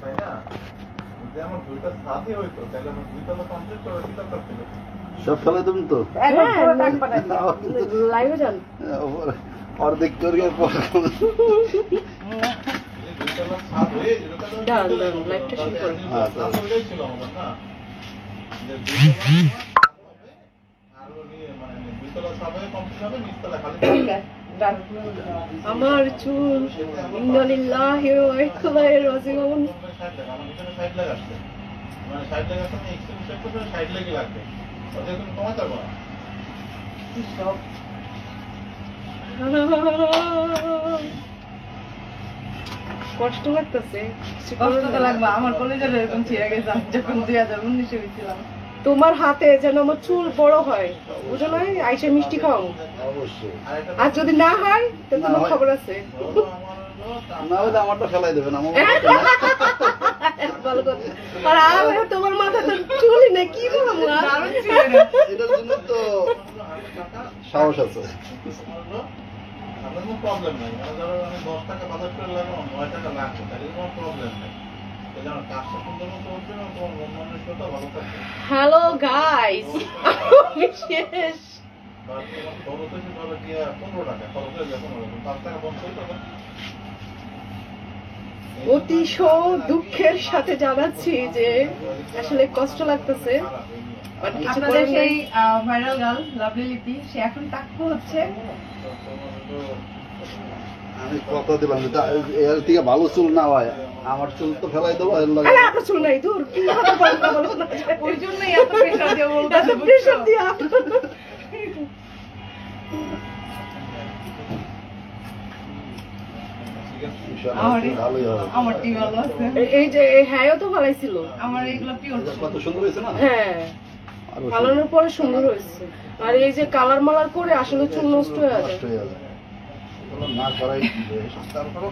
তাই না? যদি আমার দুইটা সাথে হইতো তাহলে আমার দুইতলা কমপ্লিট করে দিতে পারছিল। সব ফেলে দেবেন তো লাইভে যান অর্ধেক করে পর দুইতলা ছাদ হয়ে লাইভটা শুরু করুন। ওইটাই ছিল আমাদের না, যে দুইতলা আর মানে দুইতলা ছাদ হয়ে কমপ্লিট হবে, নিচতলা খালি আমার চুল ইন্নালিল্লাহি ওয়া ইন্না ইলাইহি রাজিউন। সাইড লাগাচ্ছে, মানে সাইড লাগাচ্ছে আমি এক্সট্রিম শেপ করে সাইড লাগি লাগবে, ওদের কোনো কমাতে পারবো না। কষ্ট লাগতেছে, কষ্ট তো লাগবে। আমার কলেজের এরকম ছিঁড়ে গেছে আমি যখন 2019-এ হয়েছিলাম। তোমার হাতে যেন আমার চুল বড় হয়, বুঝো না? আইসা মিষ্টি খাও, অবশ্যই আর যদি না হয় তাহলে তোমার খবর আছে। না হলে আমারটা ফেলাই দেবেন আমার ভালো কথা। আর আমার তোমার মাথা তো চুলই না, কি বলবো আর? দারুণ ছিঁড়ে গেছে। এটার জন্য তো সাহস আছে। আপনার কোনো প্রবলেম নাই, মানে ধরো আমি 10 টাকা বাজার করে লাগাবো, 9 টাকা লাগবে, তাহলে কোনো প্রবলেম নেই। তো জানো কাজটা সুন্দর মতো উঠবে না, তোমার মন মানসিকতা ভালো থাকবে। হ্যালো গাইস, আমি শেষ। বা তোমার খরচ হচ্ছে ধরো গিয়া 15 টাকা, খরচ হয়ে যায় 15 টাকা, 5 টাকা বন্ধ হইতে হবে। অতিশ দুঃখের সাথে জানাচ্ছি যে আসলে কষ্ট লাগতেছে, বাট কিছু আপনাদের করার নেই। সেই ভাইরাল গার্ল লাভলি লিপি, সে এখন টাক্কু হচ্ছে। আমি কথা দিলাম যে এর থেকে ভালো চুল না হয় আমার চুল তো ফেলাই দেবো এর লাগে আরে আপনার চুল নাই, দূর কি কথা বলেন না, বলো না। ওই জন্যই এত প্রেশার দিয়ে বলতেছে, এত প্রেশার দিয়া ভালোই হবে। আমার টি ভালো আছে, এই যে হ্যাঁও তো ভালোই আমার এইগুলো পিওর। কত সুন্দর হয়েছে না? হ্যাঁ, আরো ফালানোর পরে সুন্দর হয়েছে। আর এই যে কালার মালার করে আসলে চুল নষ্ট হয়ে যায়। নষ্ট হয়ে যাবে। এগুলো না করাই তারপরে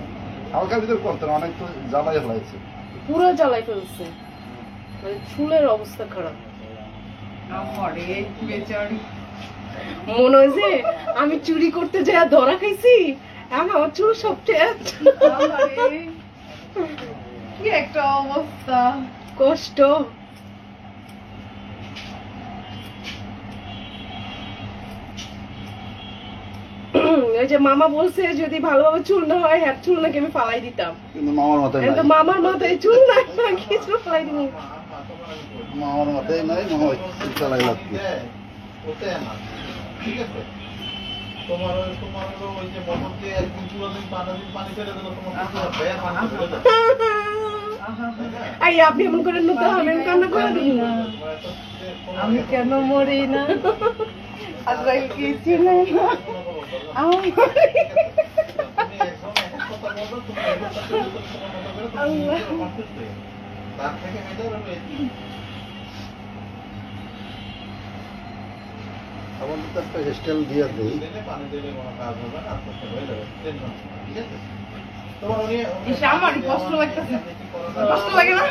হালকা ভিতর করতেন, অনেক তো জ্বালাই ফেলাইছে। পুরো জ্বালাই ফেলছে, মানে চুলের অবস্থা খারাপ। আমারে বেচারি মনে হয় যে আমি চুরি করতে যা ধরা খাইছি, এখন আমার চুল সব টেট। আমারে কি একটা অবস্থা। কষ্ট। ওই যে মামা বলছে যদি ভালোভাবে চুল না হয়, হ্যাঁ চুল নাকি আমি ফালাই দিতাম, কিন্তু মামার মাথায় কিন্তু নাই, মামার মাথায় চুল নাই, কিছু ফালাই দিব। মামার মাথায় নাই, মামা চুল চালাই লাগবে। ওতে না, ঠিক আছে? তোমার হলো ওই যে মোটর দিয়ে একদিন পুরো দিন পানি ফেলে দিল, তোমার পুরো বেয়া পানি ফেলে দিল। এই আপনি এমন করে নতুন আমি কান্না করে দিই না। আমি কেন মরি না, আজরাইল কি চিনে না আমি। তার থেকে আমার তো একটা স্টাইল দিয়ে দিই। পানি দিলে কোনো কাজ হবে না, আস্তে আস্তে হয়ে যাবে, টেনশন নেই, ঠিক আছে? তোমার উনি ইস, আমারই কষ্ট লাগতেছে, কষ্ট লাগে না?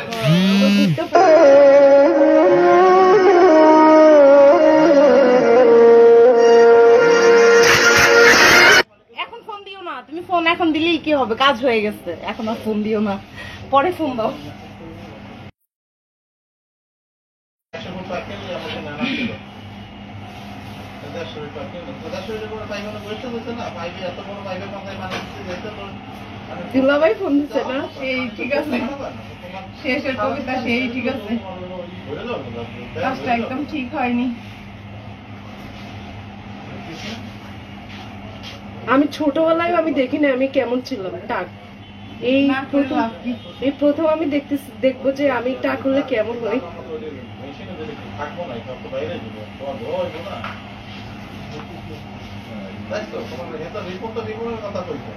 এখন ফোন দিও না তুমি, ফোন এখন দিলেই কি হবে, কাজ হয়ে গেছে, এখন আর ফোন দিও না, পরে ফোন দাও। 100 ফুট পাখি নিয়ে আমাকে নানা ছিল। 150 পাখি, 150 করে পাইবে বসে বসে না, পাইবে এত বড় পাইবে মাথায় মানে দিতে তো মানে দুলাভাই ফোন দিচ্ছে না? সেই ঠিক আছে, শেষের কবিতা সেই ঠিক আছে, কাজটা একদম ঠিক হয়নি। আমি ছোটবেলায় আমি দেখি না আমি কেমন ছিলাম টাক। এই না করে প্রথম লাভ কি? প্রথম আমি দেখবো যে আমি টাক হলে কেমন হই। মেশিনে যদি থাকবো না, সব তো বাইরে দিব, তোমার ভয় হইব না। তাই তো তোমার এটা রিপোর্টটা রিপোর্টের কথা কইছে।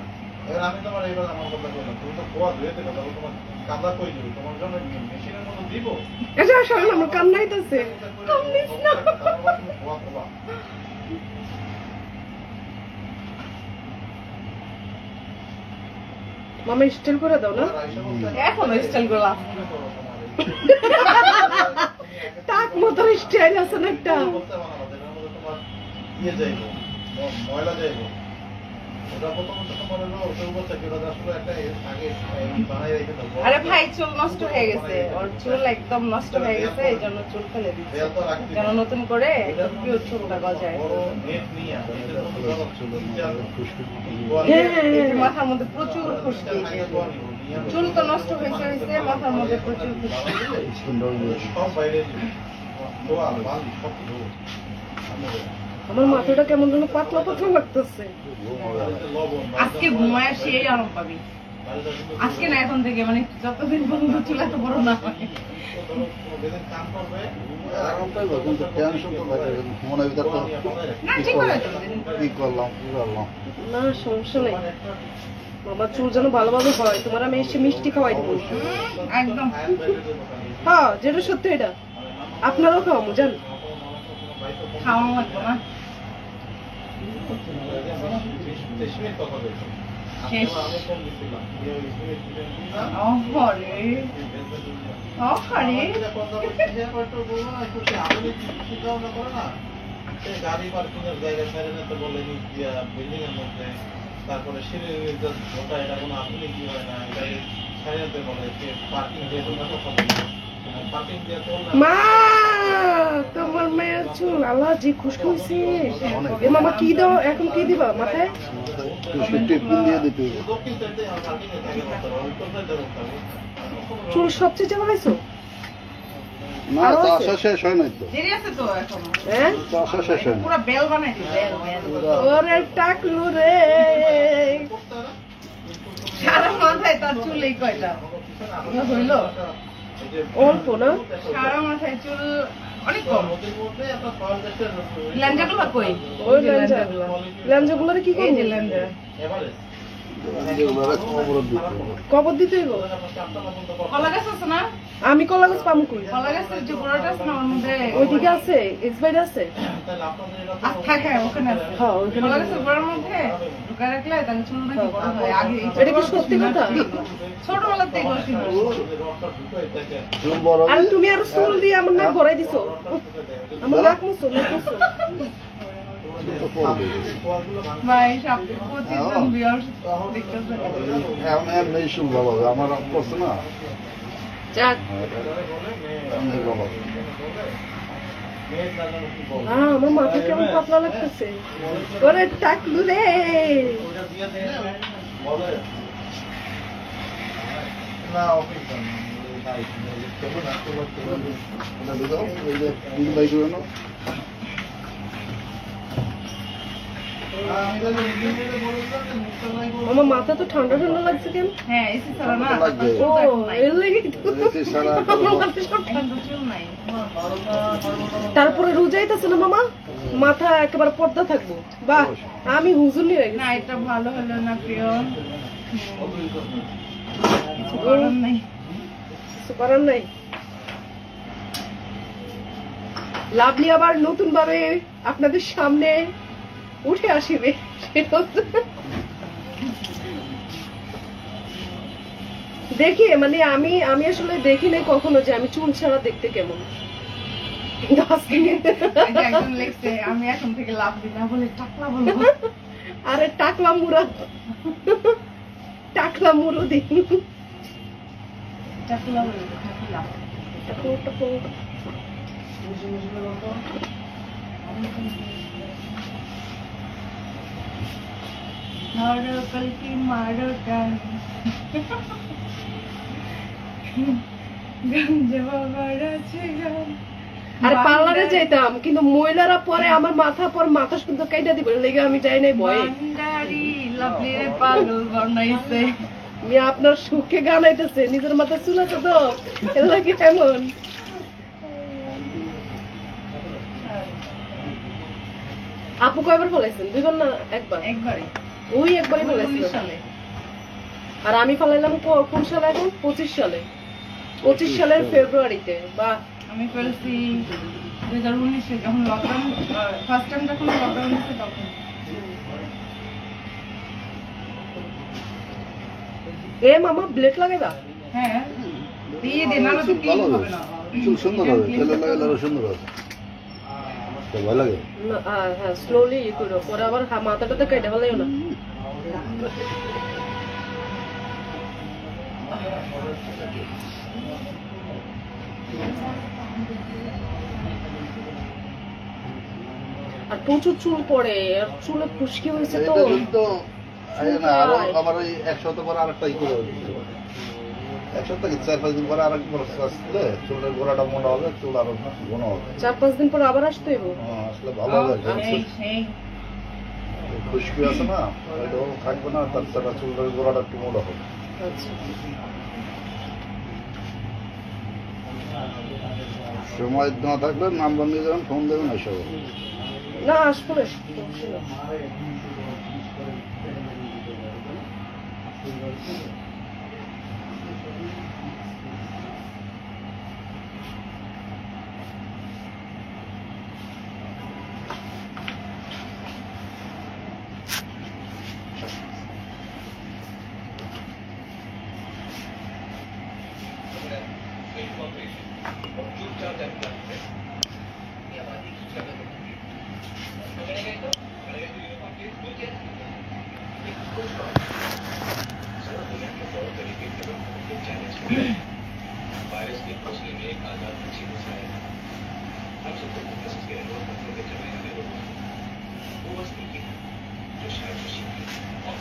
এবার আমি তোমার এইবার আমার কথা কইলাম, তুমি তো খোয়া ধুয়েতে কথা বলো, তোমার কাদা কই দিবি, তোমার জন্য মেশিনের মতো দিব। আচ্ছা আসলে আমার কান্নাইতেছে, কান্দিস না। মামা স্টাইল করে দাও না, এখনো স্টাইল করে লাভ কি? টাক মতো স্টাইল আছে না একটা। ময়লা যাইব, ওটা প্রথমত তোমার হলো ওটার উপর থেকে ওটা আসলে একটা আগে বানাই রেখে দাও। আরে ভাই চুল নষ্ট হয়ে গেছে, ওর চুল একদম নষ্ট হয়ে গেছে, এই জন্য চুল ফেলে দিচ্ছে রেল তো রাখতে যেন নতুন করে একদম পিওর চুলটা গজায়। বড় নেট নিয়ে এটার মধ্যে ধরো চুল এই যে মাথার মধ্যে প্রচুর খুশকি, চুল তো নষ্ট হয়েছে হয়েছে, মাথার মধ্যে প্রচুর খুশকি। সব বাইরে ধোয়া বালি সব ধোয়া আমার মাথাটা কেমন যেন পাতলা পাতলা লাগতেছে। আজকে ঘুমায় সেই আরাম পাবি, আজকে না এখন থেকে, মানে যতদিন পর্যন্ত চুল এত বড় না হয়। কাম করবে এখন তাই বল, কিন্তু টেনশন তো লাগে মনে ভিতর তো না ঠিক করে তো কি করলাম কি করলাম। না সমস্যা নেই, আমার চুল যেন ভালোভাবে হয়। তোমার আমি এসে মিষ্টি খাওয়াই দেবো। একদম হ্যাঁ যেটা সত্যি, এটা আপনারাও খাওয়াবো জান। খাওয়া লাগবে না। শেষ। অহরে অহরে গাড়ি পার্কিং এর জায়গা ছেড়ে নিতে বলে বিল্ডিং এর মধ্যে, তারপরে সিঁড়ির ঢোকা, এটা কোনো আসলে কি হয় না, এটাকে ছেড়ে নিতে বলে পার্কিং দিয়ে পার্কিং দিয়ে চললে মা তোমার মেয়ের চুল আল্লাহ যে খুশকি হয়েছে। এ মামা কি দাও এখন, কি দিবা মাথায়? টিফিন দিয়ে দিতে হবে। দক্ষিণ সাইডে পার্কিং এ থাকে উত্তর সাইডে করতে হবে। চুল সবচেয়ে চালাইছো? না চাষা শেষ হয় নাই তো, দেরি আছে তো এখনো, হ্যাঁ চাষা শেষ হয় না। পুরো বেল বানাই দিই, বেল বেল। ওরে টাকলু রে, সারা মাথায় তার চুল এই কয়টা হইল, অল্প না? সারা মাথায় চুল অনেক কম। ল্যাঞ্জাগুলো কই? ওই ল্যাঞ্জা, ল্যাঞ্জাগুলোরে কি এই করবো? যে ল্যাঞ্জা, যেগুলো খবর দিতে হবে। কবর দিতে হইব। কলা গাছ আছে না? আমি কলা গাছ পাবো কই? কলা গাছের যে গোড়াটা আছে না ওর মধ্যে ওইদিকে আছে, এক্সপাইড আছে। থাকে, ওখানে আছে। হ্যাঁ ওইখানে। কলা গাছের গোড়ার মধ্যে ঢুকায় রাখলে তাহলে চুল নাকি বড় হয়। আগে এই এটা কি সত্যি কথা? ছোটবেলার থেকে বসি চুল বড় আর তুমি আর চুল দিয়ে আমার নাক ভরাই দিছো। আমার নাক মুছো, নাক মুছো। তো পড়বে। ভাই সব 25 জন ভিউয়ার্স দেখতেছে। এখন এমনি চুল ভালো হবে, আমার করছে না যাক, এমনি ভালো হবে। আমার মাথা কেমন পাতলা লাগতেছে। ওরে টাকলু রে, না অফিস এটা দিদাও, এই যে তিন বাইক না আমার মাথা তো ঠান্ডা ঠান্ডা লাগছে কেন? হ্যাঁ এসি ছাড়া না লাগবে। ও এর লেগে তো এসি ছাড়া আমার মাথা সব এখন তো চুল নাই। তারপরে রোজাইতেছে না মামা, মাথা একেবারে পর্দা থাকবো। বাহ, আমি হুজুর নিয়ে না গেছি। এটা ভালো হলো না প্রিয়, কিছু করার নাই। কিছু করার নাই। লাভলি আবার নতুন ভাবে আপনাদের সামনে উঠে আসিবে, সেটা হচ্ছে দেখি, মানে আমি আসলে দেখি নাই কখনো যে আমি চুল ছাড়া দেখতে কেমন। কিন্তু আজকে এই যে একজন লিখছে আমি এখন থেকে লাভ দিই না বলে টাকলা বলবো। আরে টাকলা মুরা, টাকলা মুরো দিন। টাকলা বলবো, টাকলা। ধরো কলকি মারো টান, গঞ্জে বাবার আছে গান। আর পার্লারে যাইতাম, কিন্তু মহিলারা পরে আমার মাথা শুদ্ধ কাইটা দিবে, লেগে আমি যাই নাই ভয়ে। ভান্ডারি লাভলি রে পাগল বানাইছে। মিয়া আপনার সুখে গান আইতেছে, নিজের মাথায় চুল আছে তো, এর লাগে এমন। আপু কয়বার ফলাইছেন? দুইবার না একবার? একবারে ওই একবারই ফলাইছিল। 19 সালে। আর আমি ফলাইলাম কোন সালে? এখন 25 সালে, 25 সালের ফেব্রুয়ারিতে। বা আমি ফেলছি 2019-এ, যখন লকডাউন ফার্স্ট টাইম যখন লকডাউন হয়েছে তখন। এ মামা ব্লেড লাগাইবা? হ্যাঁ দিয়ে দে, না তো চুল ক্লিন ভালো হবে হবে, না। চুল সুন্দর হবে, তেলে লাগালে সুন্দর হবে। তো ভালো লাগে। হ্যাঁ স্লোলি ই করো, পরে আবার মাথাটাতে কেটে ফেলাইও না। আর প্রচুর চুল পড়ে, আর চুলে খুশকি হয়েছে তো। এটা কিন্তু না, আরো আবার ওই 1 সপ্তাহ পরে আরেকটাই করে দিতে হবে। 1 সপ্তাহ কি 4-5 দিন পরে আরেক বড় আসলে চুলের গোড়াটা মোটা হবে, চুল আরো ঘন হবে। 4-5 দিন পর আবার আসতে হইব। আসলে ভালো হবে। এই খুশকি আছে না, ওইটাও থাকবে না, তাছাড়া চুলের গোড়াটা একটু মোটা হবে। আচ্ছা, সময় না থাকলে নাম্বার নিয়ে যাবেন, ফোন দেবেন, এসব না আসবো না, সমস্যা নেই।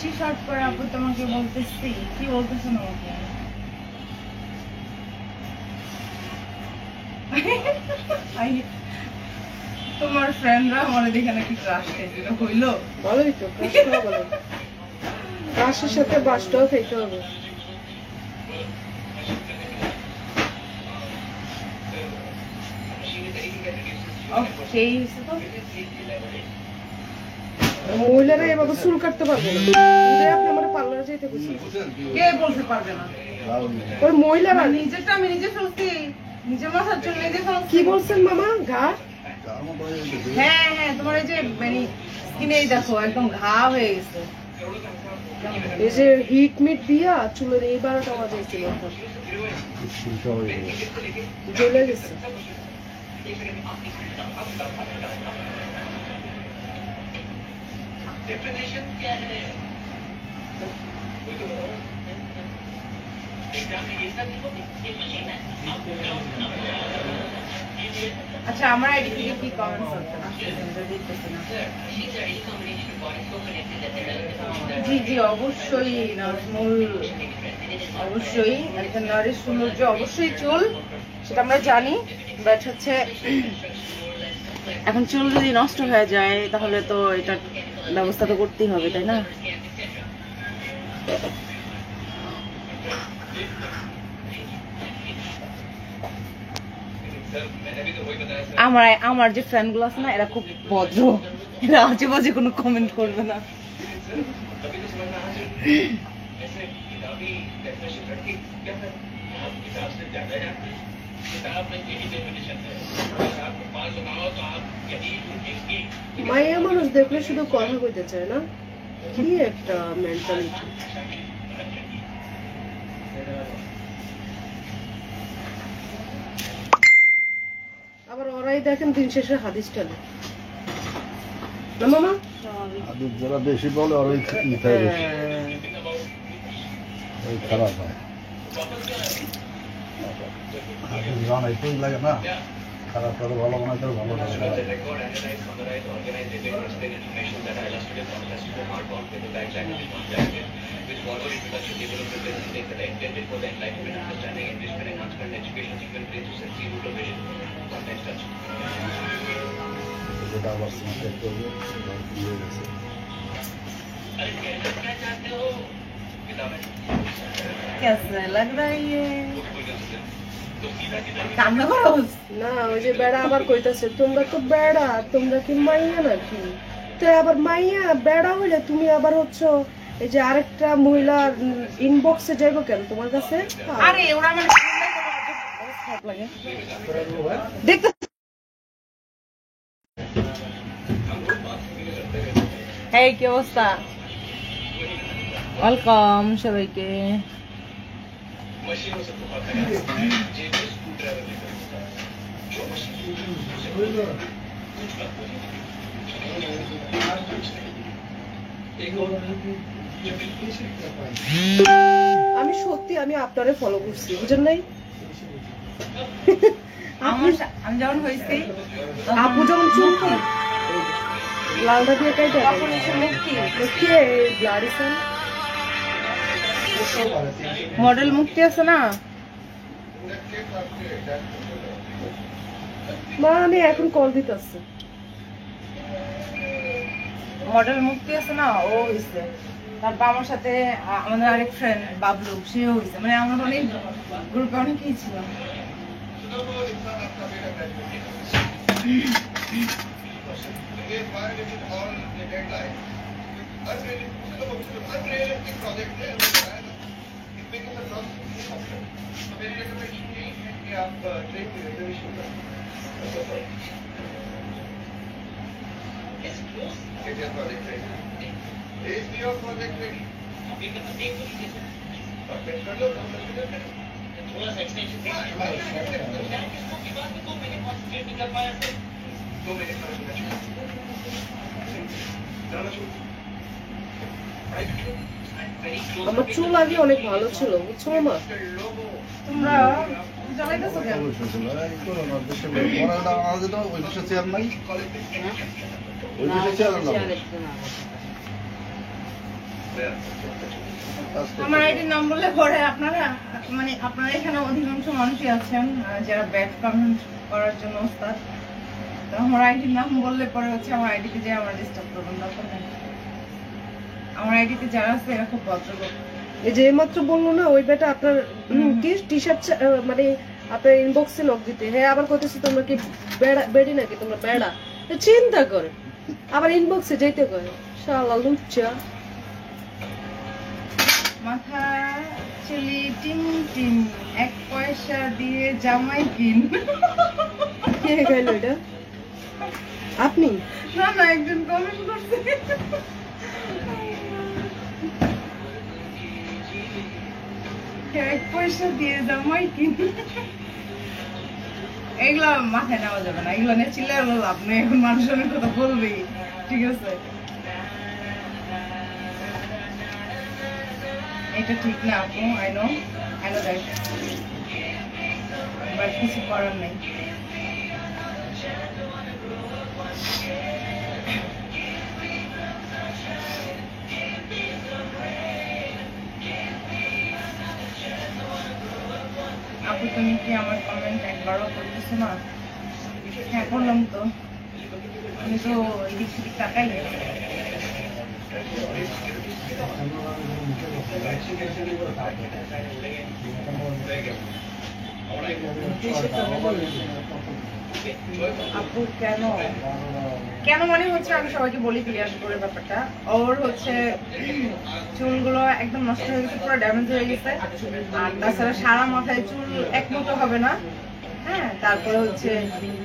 টি শার্ট পরে আপু তোমাকে বলতেছি, কি বলতেছেন আমাকে? তোমার ফ্রেন্ডরা আমার দেখে নাকি ক্রাশ খাইছিল, হইলো? ভালোই তো, ক্রাশ খাওয়া ভালো। ক্রাশের সাথে বাসটাও খাইতে হবে। সেই হয়েছে তো। মহিলারা এভাবে চুল কাটতে পারবে না। উদয় আপনি আমার পার্লারে যেতে বলছেন। কে বলতে পারবে না? ওই মহিলারা নিজেরটা আমি নিজে ফেলছি, নিজের মাথার চুল নিজে ফেলছি। কি বলছেন মামা? ঘা? হ্যাঁ হ্যাঁ, তোমার এই যে মানে স্কিনেই দেখো একদম ঘা হয়ে গেছে। এই যে হিট মিট দিয়া চুলের এই 12টা বাজাইছে মাথা, জ্বলে গেছে। আচ্ছা, আমার আইডি থেকে কি কমেন্টস জি জি, অবশ্যই নাজমুল, অবশ্যই একজন নারীর সৌন্দর্য অবশ্যই চুল, সেটা আমরা জানি। বাট হচ্ছে এখন চুল যদি নষ্ট হয়ে যায় তাহলে তো এটার ব্যবস্থা তো করতেই হবে, তাই না? আমার যে ফ্রেন্ড গুলো আছে না, এরা খুব ভদ্র, এরা আজে বাজে কোনো কমেন্ট করবে না। মায়া মানুষ দেখলে শুধু কথা কইতে চায় না, কি একটা মেন্টালিটি। আবার ওরাই দেখেন দিন শেষে হাদিস টানে না মামা। যারা বেশি বলে আর ওই খারাপ হয়, একটু লাগে না, খারাপ করে ভালো বানাইতে ভালো লাগে। যেটা আবার সিনটেক করবে দিয়ে গেছে। कैसा लग रहा है ये? কান্না করোস? না, ওই যে বেড়া আবার কইতাছে তোমরা তো বেড়া, তোমরা কি মাইয়া নাকি? তো আবার মাইয়া বেড়া হইলে তুমি আবার হচ্ছে এই যে আরেকটা মহিলার ইনবক্সে যাইবো কেন তোমার কাছে? আরে ওরা মানে খারাপ লাগে দেখতে। এই কি অবস্থা? ওয়েলকাম সবাইকে। আমি সত্যি আমি আপনারে ফলো করছি বুঝেন নাই আমি যখন হয়েছি আপু যখন চুলকি লালটা দিয়ে কাইটা তখন এসে মুক্তি কে ব্লাডিসন মডেল মুক্তি আছে না, মানে এখন কল দিতেছে মডেল মুক্তি আছে না, ও হয়েছে। তারপর আমার সাথে আমাদের আরেক ফ্রেন্ড বাবলু, সেও হয়েছে। মানে আমার অনেক গ্রুপে অনেকেই ছিল। আমার চুল আগে অনেক ভালো ছিল বুঝছো মা তোমরা জ্বালাইতেছো কেন? ওই দেশে চেয়ার নাই, ওই দেশে চেয়ার না। আমার আইডির নাম বললে পরে আপনারা, মানে আপনারা এখানে অধিকাংশ মানুষই আছেন যারা ব্যাড কমেন্ট করার জন্য ওস্তাদ। তো আমার আইডির নাম বললে পরে হচ্ছে আমার আইডিতে যে আমার ডিস্টার্ব করবেন না। আমার আইডিতে যারা আছে এরা খুব ভদ্রলোক। এই যে মাত্র বললো না ওই বেটা আপনার টি শার্ট মানে আপনার ইনবক্সে লক দিতে, হ্যাঁ আবার কইতেছে তোমরা কি বেডি নাকি তোমরা বেড়া, চিন্তা করে আবার ইনবক্সে যাইতে করে শালা লুচ্চা মাথা চুলি টিম টিম, 1 পয়সা দিয়ে জামাই কিন। কে গেল এটা? আপনি? না না, একজন কমেন্ট করছে। এক পয়সা দিয়ে জামাই কিন। এগুলো মাথায় নেওয়া যাবে না, এগুলো নিয়ে চিল্লার লাভ নেই। এখন মানুষ অনেক কথা বলবেই, ঠিক আছে? এটা ঠিক না আপু, আই নো দ্যাট, বাট কিছু করার নেই। আপু তুমি কি আমার কমেন্ট একবারও করতেছো না? হ্যাঁ করলাম তো, আমি তো এদিক সেদিক তাকাই। আপু কেন কেন মানে হচ্ছে, আমি সবাইকে বলি ক্লিয়ার করে ব্যাপারটা। ওর হচ্ছে চুলগুলো একদম নষ্ট হয়ে গেছে, পুরো ড্যামেজ হয়ে গেছে। আর তাছাড়া সারা মাথায় চুল এক মতো হবে না। হ্যাঁ, তারপরে হচ্ছে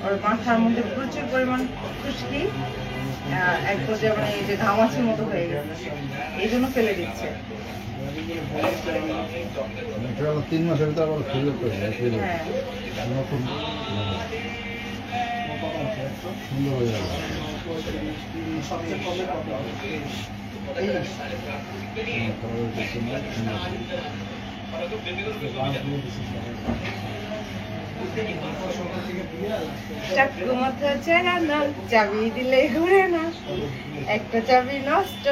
ওর মাথার মধ্যে প্রচুর পরিমাণ খুশকি, এক পর্যায়ে মানে এই যে ঘামাচির মতো হয়ে গেছে, এই জন্য ফেলে দিচ্ছে। 3 মাসের ভিতরে আবার ফিরে হ্যাঁ, নতুন সুন্দর হয়ে যাবে। চাকু মাথা চেনা না, চাবি দিলে ঘুরে না, একটা চাবি নষ্ট,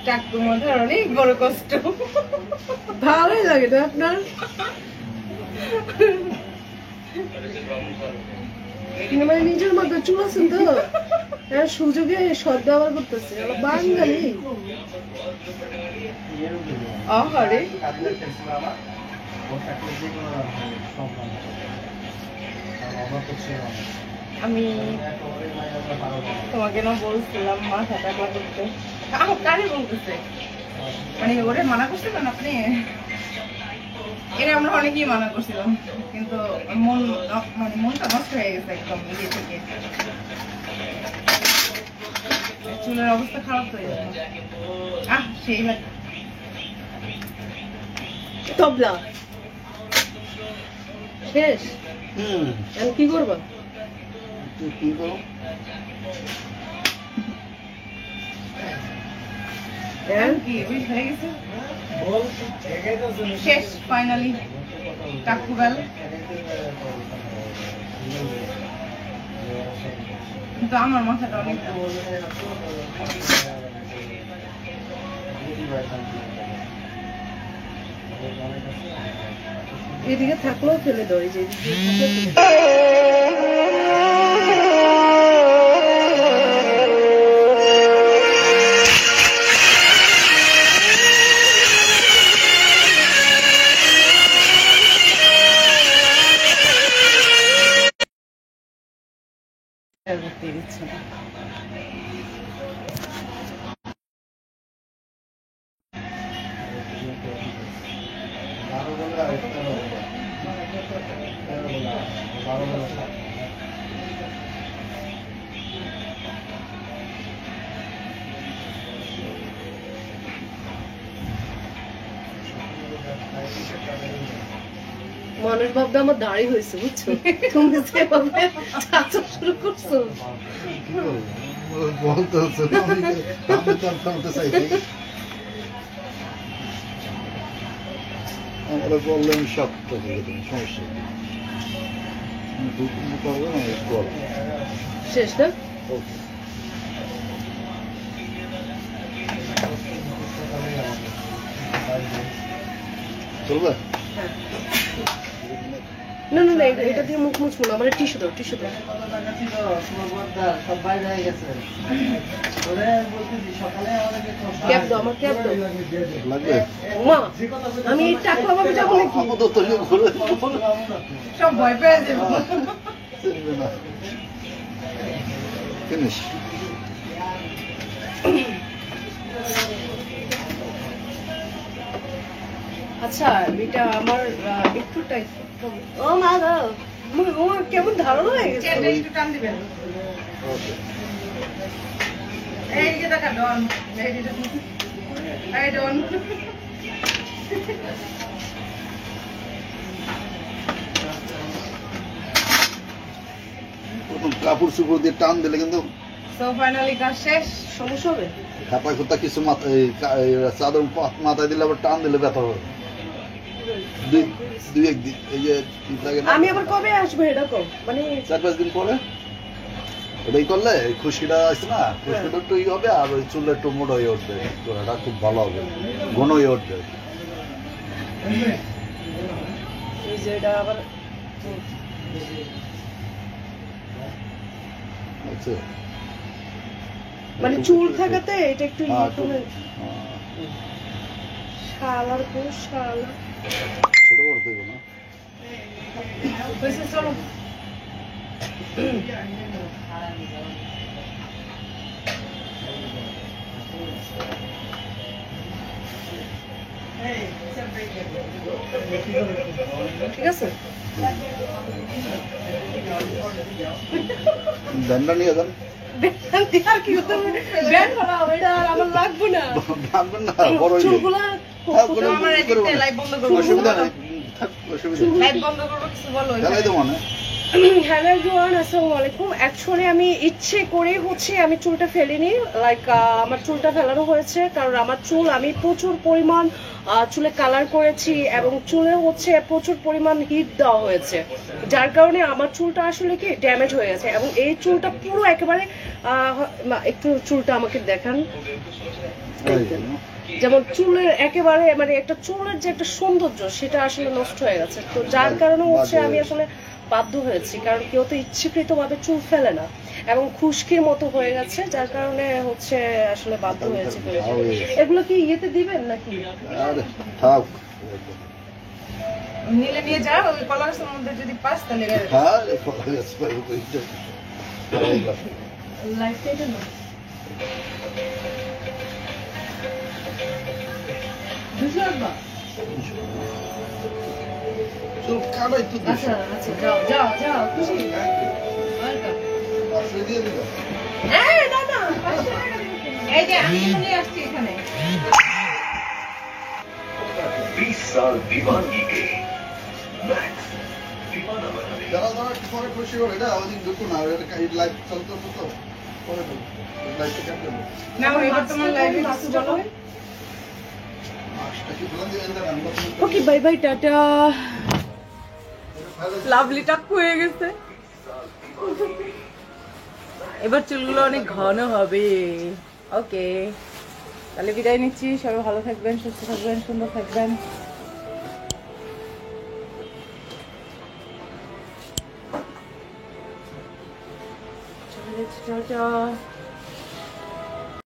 চাকু মাথার অনেক বড় কষ্ট। ভালোই লাগে না আপনার? মানে নিজের মধ্যে চুল আছেন তো, হ্যাঁ সুযোগে সদ ব্যবহার করতেছে বাঙালি। আহারে, আমি তোমাকে না বলছিলাম মাথা টাকলা করতে। কারে বলতেছে? মানে ওরে মানা করছিলেন আপনি? এরা আমরা অনেকেই মানা করছিলাম, কিন্তু মানে মনটা নষ্ট হয়ে গেছে একদম নিজে থেকে। চুলের অবস্থা খারাপ হয়ে যাবে। সেই লাগে তবলা শেষ, এখন কি করবা? কি করো? হ্যাঁ কি বিষ হয়ে গেছে শেষ ফাইনালি টাকুবেল কিন্তু আমার মাথাটা অনেক এদিকে থাকলেও ফেলে দাও এই যে এদিকে থাকলেও ফেলে দাও। করতে দিচ্ছে না। মানুষ ভাববে আমার দাড়ি হয়েছে বুঝছো, তুমি যেভাবে চাচা শুরু করছো। বলতে হচ্ছে না, আমি তো আর বলতে চাইছি। আমরা বললাম শক্ত করে তুমি সমস্যা নেই, পারবে না বল শেষ না? ওকে চলবে। না না না, এটা দিয়ে মুখ মুছবো না, আমার টিস্যু দাও, টিস্যু দাও। ক্যাপ দাও, আমার ক্যাপ দাও। লাগবে মা, আমি এই টাকা ভাবে যাবো নাকি? আপাতত ঘুরে সব ভয় পেয়ে যাবো। চলবে না। ফিনিশ। আচ্ছা, এটা আমার একটু টাইট। ও মা গো, আমার কেমন ধারণা হয়ে গেছে। চেনটা একটু টান দিবেন। ওকে এই যে দেখা ডন, এই ডন। প্রথম কাপড় চুপড় দিয়ে টান দিলে কিন্তু সো ফাইনালি কাজ শেষ। সমস্যা হবে? খাপা খুঁতা কিছু চাদর মাথায় দিলে আবার টান দিলে ব্যথা হবে। দুই একদিন এই যে লাগে না, আমি আবার কবে আসবো এটা কম, মানে 4-5 দিন পরে ওটাই করলে এই খুশকিটা আছে না, খুশকিটা একটু ই হবে আর ওই চুল একটু মোটা হয়ে উঠবে, গোড়াটা খুব ভালো হবে, ঘন হয়ে উঠবে। এই যে এটা আবার আচ্ছা মানে চুল থাকাতে এটা একটু হ্যাঁ, ইয়ে করে। শালার গো শালা। ছোট করতে হবে না। হয়েছে, চলো। ঠিক আছে? ধানটা নিয়ে যান। আর কি করতে হবে? ব্যান্ড করা হবে, এটা আর আমার লাগবে না। ভাববেন না, বড় হয়ে যাবে। চুলগুলা হ্যাঁ, কোনো আমার কিছু করবে না। লাইভ বন্ধ করবো। অসুবিধা নেই, থাক, অসুবিধা নেই। লাইভ বন্ধ করবো, কিছু বলো। চালাই দেবো না। হ্যালো এভরিওয়ান, আসসালামু আলাইকুম। অ্যাকচুয়ালি আমি ইচ্ছে করে হচ্ছে আমি চুলটা ফেলিনি, লাইক আমার চুলটা ফেলানো হয়েছে কারণ আমার চুল আমি প্রচুর পরিমাণ চুলে কালার করেছি এবং চুলে হচ্ছে প্রচুর পরিমাণ হিট দেওয়া হয়েছে, যার কারণে আমার চুলটা আসলে কি ড্যামেজ হয়ে গেছে। এবং এই চুলটা পুরো একেবারে একটু চুলটা আমাকে দেখান, যেমন চুলের একেবারে মানে একটা চুলের যে একটা সৌন্দর্য সেটা আসলে নষ্ট হয়ে গেছে। তো যার কারণে হচ্ছে আমি আসলে বাধ্য হয়েছি, কারণ কেউ তো ইচ্ছাকৃত ভাবে চুল ফেলে না এবং খুশকির মতো হয়ে গেছে, যার কারণে হচ্ছে আসলে বাধ্য হয়েছে। এগুলো কি ইয়েতে দিবেন নাকি? আরে থাক। নিলে নিয়ে যা, ওই কলারসের মধ্যে যদি পাস তাহলে হ্যাঁ, ফোকাস করে ওইটা। লাইফটা এটা না, বুঝলো আব্বা? চুল কাটাই তো দিস। আচ্ছা আচ্ছা, যাও যাও যাও, খুশি ওয়েলকাম। আসলে দিয়ে দিলাম। এই না না, 500 টাকা দিবেন। এই যে আমি নিয়ে আসছি এখানে। 20 साल दीवानगी के मैक्स दीवाना बना दे। যারা যারা একটু পরে খুশি হবে এটা ওই দিন দেখুন না, এটা লাইভ চলতে তো পরে লাইভটা কেটে দেবো। না, এবার তোমার লাইভে কিছু বলো। Okay bye bye, tata. Lovely টাক হয়ে গেছে, এবার চুলগুলো অনেক ঘন হবে। ওকে, তাহলে বিদায় নিচ্ছি। সবাই ভালো থাকবেন, সুস্থ থাকবেন, সুন্দর থাকবেন। টাটা।